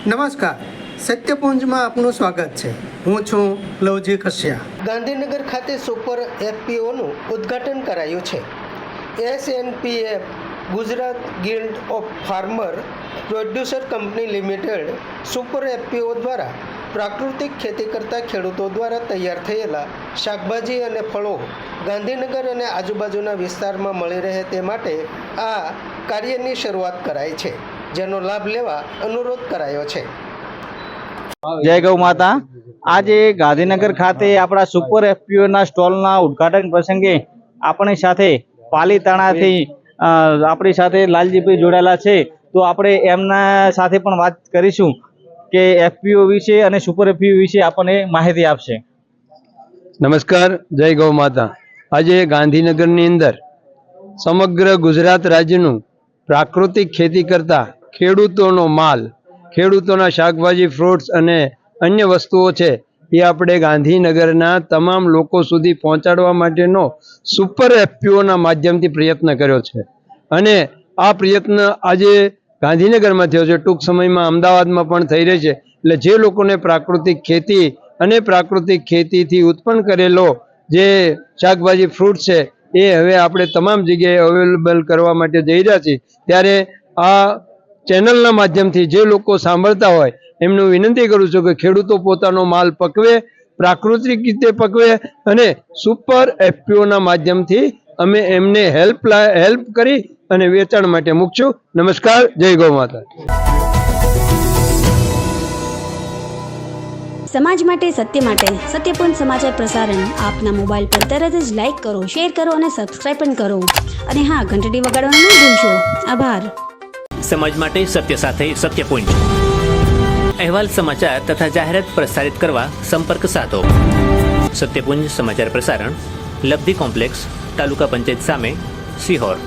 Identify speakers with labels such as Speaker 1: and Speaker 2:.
Speaker 1: નમસ્કાર, સત્યપુંજમાં આપનું સ્વાગત છે. હું છું લવજી કશ્યા. ગાંધીનગર ખાતે સુપર એફપીઓનું ઉદ્ઘાટન કરાયું છે. SNPF Gujarat guild of farmer producer company limited super FPO દ્વારા પ્રાકૃતિક ખેતી કરતા ખેડૂતો દ્વારા તૈયાર થયેલા શાકભાજી અને ફળો ગાંધીનગર અને આજુબાજુના વિસ્તારમાં મળી રહે તે માટે આ કાર્યની શરૂઆત કરાઈ છે, જેનો લાભ લેવા અનુરોધ કરાયો છે.
Speaker 2: જય ગૌ માતા. આજે ગાંધીનગર ખાતે આપણા સુપર એફપીઓના સ્ટોલના ઉદ્ઘાટન પ્રસંગે આપણી સાથે પાલીતાણાથી આપણી સાથે લાલજીભાઈ જોડાયેલા છે. તો આપણે એમના સાથે પણ વાત કરીશું કે એફપીઓ વિશે અને સુપર એફપીઓ વિશે આપણને માહિતી આપશે.
Speaker 3: નમસ્કાર, જય ગૌ માતા. આજે ગાંધીનગરની અંદર સમગ્ર ગુજરાત રાજ્યનું પ્રાકૃતિક ખેતી કરતા ખેડૂતોનો માલ, ખેડૂતોના શાકભાજી, ફ્રૂટ્સ અને અન્ય વસ્તુઓ છે એ આપણે ગાંધીનગરના તમામ લોકો સુધી પહોંચાડવા માટેનો સુપર એફપીઓના માધ્યમથી પ્રયત્ન કર્યો છે. અને આ પ્રયત્ન આજે ગાંધીનગરમાં થયો છે, ટૂંક સમયમાં અમદાવાદમાં પણ થઈ રહી છે. એટલે જે લોકોને પ્રાકૃતિક ખેતી અને પ્રાકૃતિક ખેતીથી ઉત્પન્ન કરેલો જે શાકભાજી, ફ્રૂટ છે એ હવે આપણે તમામ જગ્યાએ અવેલેબલ કરવા માટે જઈ રહ્યા છીએ. ત્યારે આ ચેનલના માધ્યમથી જે લોકો સાંભળતા હોય એમનું વિનંતી કરું છું કે ખેડૂતો પોતાનો માલ પકવે, પ્રાકૃતિક રીતે પકવે અને સુપર એફપીઓના માધ્યમથી અમે એમને હેલ્પ કરી અને વેચાણ માટે મૂકશું. નમસ્કાર, જય ગૌ માતા.
Speaker 4: સમાજ માટે, સત્ય માટે, સત્યપૂર્ણ સમાચાર પ્રસારણ આપના મોબાઈલ પર તરત જ લાઈક કરો, શેર કરો અને સબસ્ક્રાઇબ પણ કરો. અને હા, ઘંટડી વગાડવાનું ન ભૂલશો. આભાર.
Speaker 5: સમાજ માટે સત્ય સાથે સત્યપુંજ. અહેવાલ, સમાચાર તથા જાહેરાત પ્રસારિત કરવા સંપર્ક સાધો. સત્યપુંજ સમાચાર પ્રસારણ, લબ્ધિ કોમ્પ્લેક્સ, તાલુકા પંચાયત સામે, સિહોર.